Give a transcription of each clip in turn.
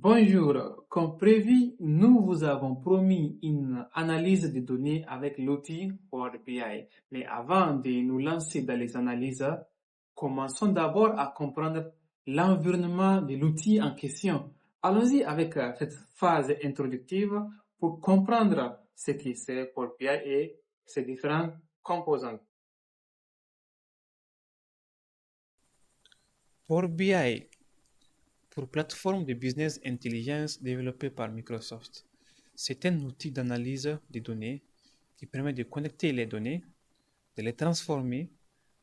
Bonjour, comme prévu, nous vous avons promis une analyse des données avec l'outil Power BI. Mais avant de nous lancer dans les analyses, commençons d'abord à comprendre l'environnement de l'outil en question. Allons-y avec cette phase introductive pour comprendre ce que c'est Power BI et ses différentes composantes. Power BI, pour plateforme de business intelligence développée par Microsoft. C'est un outil d'analyse des données qui permet de connecter les données, de les transformer,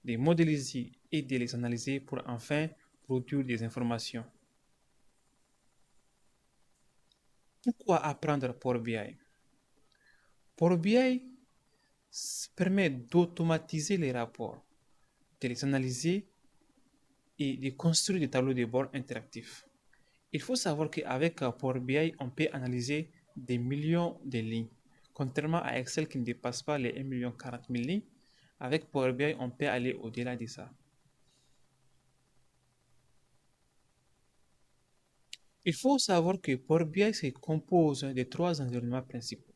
de les modéliser et de les analyser pour enfin produire des informations. Pourquoi apprendre Power BI? Power BI permet d'automatiser les rapports, de les analyser et de construire des tableaux de bord interactifs. Il faut savoir qu'avec Power BI, on peut analyser des millions de lignes. Contrairement à Excel qui ne dépasse pas les 1 40 000 lignes, avec Power BI, on peut aller au-delà de ça. Il faut savoir que Power BI se compose de trois environnements principaux.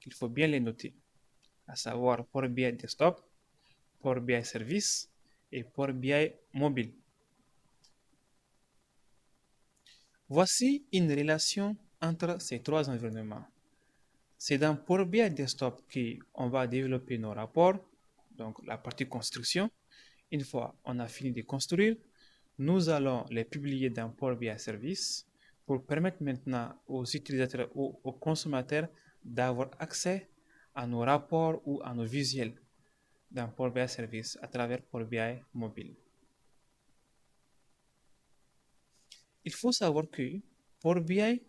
Il faut bien les noter, à savoir Power BI Desktop, Power BI Service et Power BI Mobile. Voici une relation entre ces trois environnements. C'est dans Power BI Desktop qu'on va développer nos rapports, donc la partie construction. Une fois on a fini de construire, nous allons les publier dans Power BI Service pour permettre maintenant aux utilisateurs ou aux consommateurs d'avoir accès à nos rapports ou à nos visuels dans Power BI Service à travers Power BI Mobile. Il faut savoir que Power BI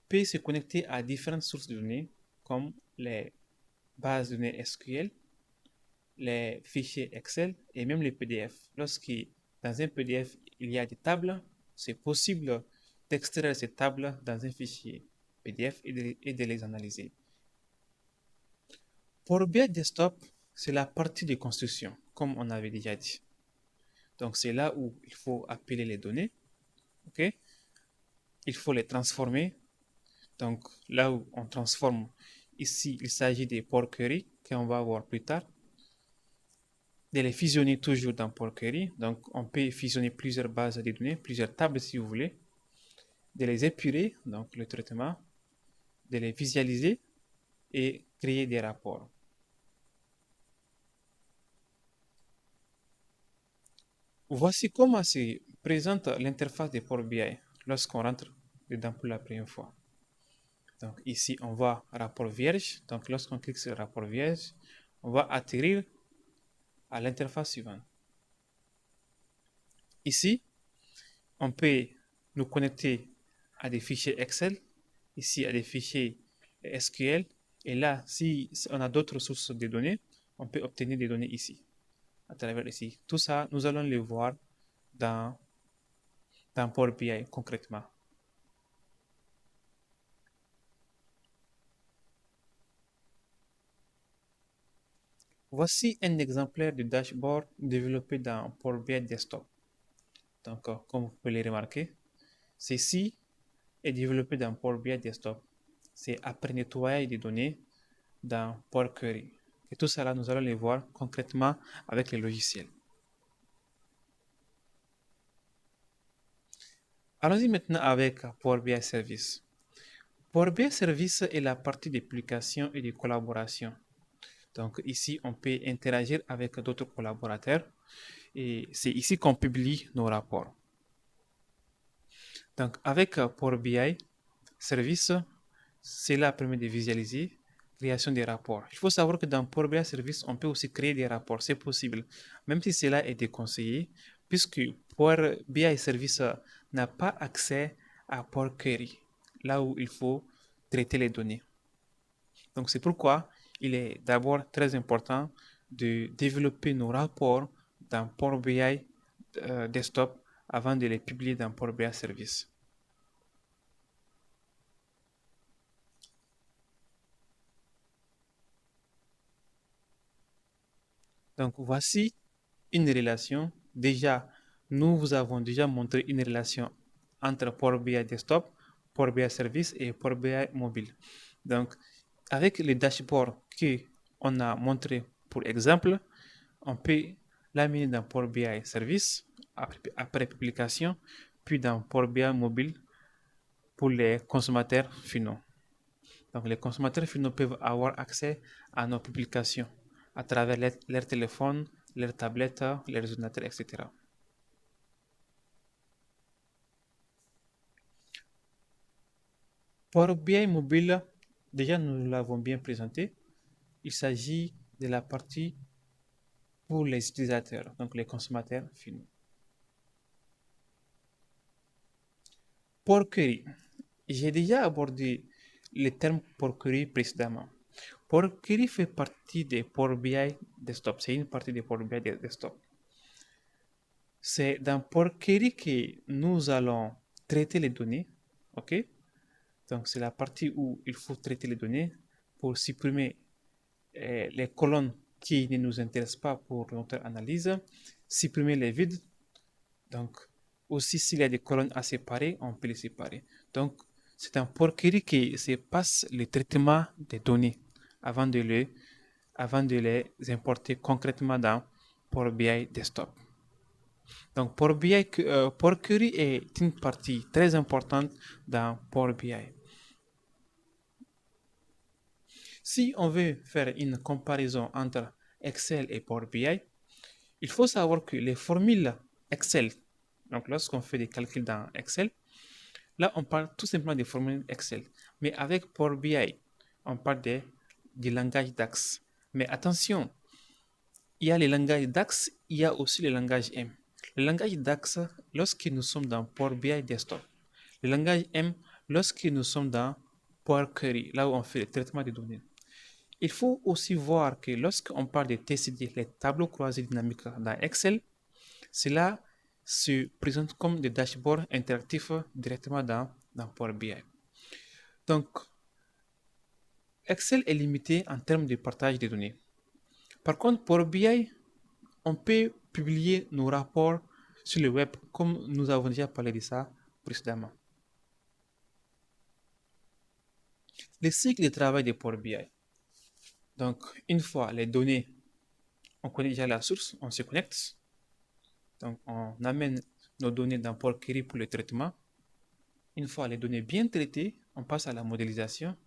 peut se connecter à différentes sources de données comme les bases de données SQL, les fichiers Excel et même les PDF. Lorsque dans un PDF il y a des tables, c'est possible d'extraire ces tables dans un fichier PDF et de les analyser. Pour BI Desktop, c'est la partie de construction, comme on avait déjà dit. Donc c'est là où il faut appeler les données, ok? Il faut les transformer. Donc là où on transforme, ici il s'agit des Power Query qu'on va voir plus tard. De les fusionner toujours dans Power Query. Donc, on peut fusionner plusieurs bases de données, plusieurs tables si vous voulez. De les épurer, donc le traitement, de les visualiser et créer des rapports. Voici comment se présente l'interface de Power BI lorsqu'on rentre dedans pour la première fois. Donc ici, on voit rapport vierge. Donc lorsqu'on clique sur rapport vierge, on va atterrir à l'interface suivante. Ici, on peut nous connecter à des fichiers Excel, ici à des fichiers SQL, et là, si on a d'autres sources de données, on peut obtenir des données ici, à travers ici. Tout ça, nous allons le voir dans, dans Power BI concrètement. Voici un exemplaire de dashboard développé dans Power BI Desktop. Donc, comme vous pouvez le remarquer, ceci est développé dans Power BI Desktop. C'est après nettoyage des données dans Power Query. Et tout cela, nous allons les voir concrètement avec les logiciels. Allons-y maintenant avec Power BI Service. Power BI Service est la partie d'application et de collaboration. Donc ici, on peut interagir avec d'autres collaborateurs et c'est ici qu'on publie nos rapports. Donc avec Power BI Service, cela permet de visualiser création des rapports. Il faut savoir que dans Power BI Service, on peut aussi créer des rapports, c'est possible, même si cela est déconseillé, puisque Power BI Service n'a pas accès à Power Query, là où il faut traiter les données. Donc c'est pourquoi il est d'abord très important de développer nos rapports dans Power BI Desktop avant de les publier dans Power BI Service. Donc voici une relation. Déjà, nous vous avons déjà montré une relation entre Power BI Desktop, Power BI Service et Power BI Mobile. Donc, avec les dashboards qu'on a montré pour exemple, on peut l'amener dans Power BI Service après publication, puis dans Power BI Mobile pour les consommateurs finaux. Donc, les consommateurs finaux peuvent avoir accès à nos publications à travers leur téléphone, leur tablette, leurs ordinateurs, etc. Power BI Mobile, déjà nous l'avons bien présenté. Il s'agit de la partie pour les utilisateurs, donc les consommateurs finaux. Power Query. J'ai déjà abordé le terme Power Query précédemment. Power Query fait partie des Power BI Desktop. C'est une partie des Power BI Desktop. C'est dans Power Query que nous allons traiter les données. OK? Donc, c'est la partie où il faut traiter les données pour supprimer les colonnes qui ne nous intéressent pas pour notre analyse, supprimer les vides. Donc, aussi, s'il y a des colonnes à séparer, on peut les séparer. Donc, c'est un Power Query qui se passe le traitement des données avant de les importer concrètement dans Power BI Desktop. Donc, Power Query est une partie très importante dans Power BI. Si on veut faire une comparaison entre Excel et Power BI, il faut savoir que les formules Excel, donc lorsqu'on fait des calculs dans Excel, là on parle tout simplement des formules Excel. Mais avec Power BI, on parle du langage DAX. Mais attention, il y a les langages DAX, il y a aussi le langage M. Le langage DAX, lorsque nous sommes dans Power BI Desktop. Le langage M, lorsque nous sommes dans Power Query, là où on fait le traitement des données. Il faut aussi voir que lorsqu'on parle de TCD, les tableaux croisés dynamiques dans Excel, cela se présente comme des dashboards interactifs directement dans Power BI. Donc, Excel est limité en termes de partage des données. Par contre, Power BI, on peut publier nos rapports sur le web comme nous avons déjà parlé de ça précédemment. Le cycle de travail de Power BI. Donc, une fois les données, on connaît déjà la source, on se connecte. Donc, on amène nos données dans Power Query pour le traitement. Une fois les données bien traitées, on passe à la modélisation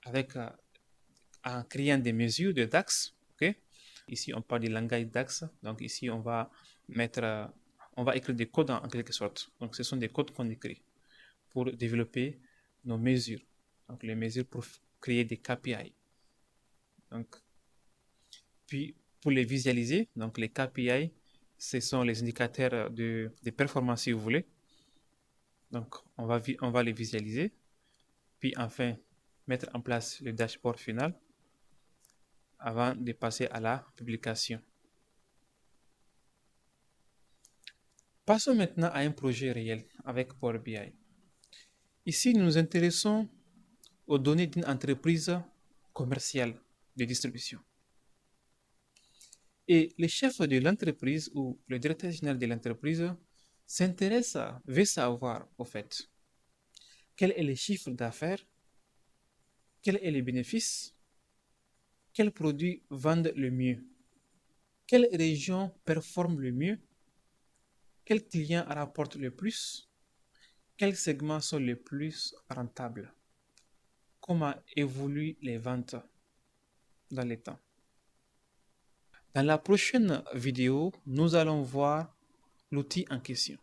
en créant des mesures de DAX. Okay? Ici, on parle du langage DAX. Donc, ici, on va écrire des codes en quelque sorte. Donc, ce sont des codes qu'on écrit pour développer nos mesures. Donc, les mesures pour créer des KPI. Donc, puis, pour les visualiser, donc les KPI, ce sont les indicateurs de performance, si vous voulez. Donc, on va les visualiser. Puis, enfin, mettre en place le dashboard final avant de passer à la publication. Passons maintenant à un projet réel avec Power BI. Ici, nous nous intéressons aux données d'une entreprise commerciale de distribution. Et le chef de l'entreprise ou le directeur général de l'entreprise veut savoir, au fait, quel est le chiffre d'affaires, quel est le bénéfice, quels produits vendent le mieux, quelle région performe le mieux, quels clients rapportent le plus, quels segments sont les plus rentables, comment évoluent les ventes dans le temps. Dans la prochaine vidéo, nous allons voir l'outil en question.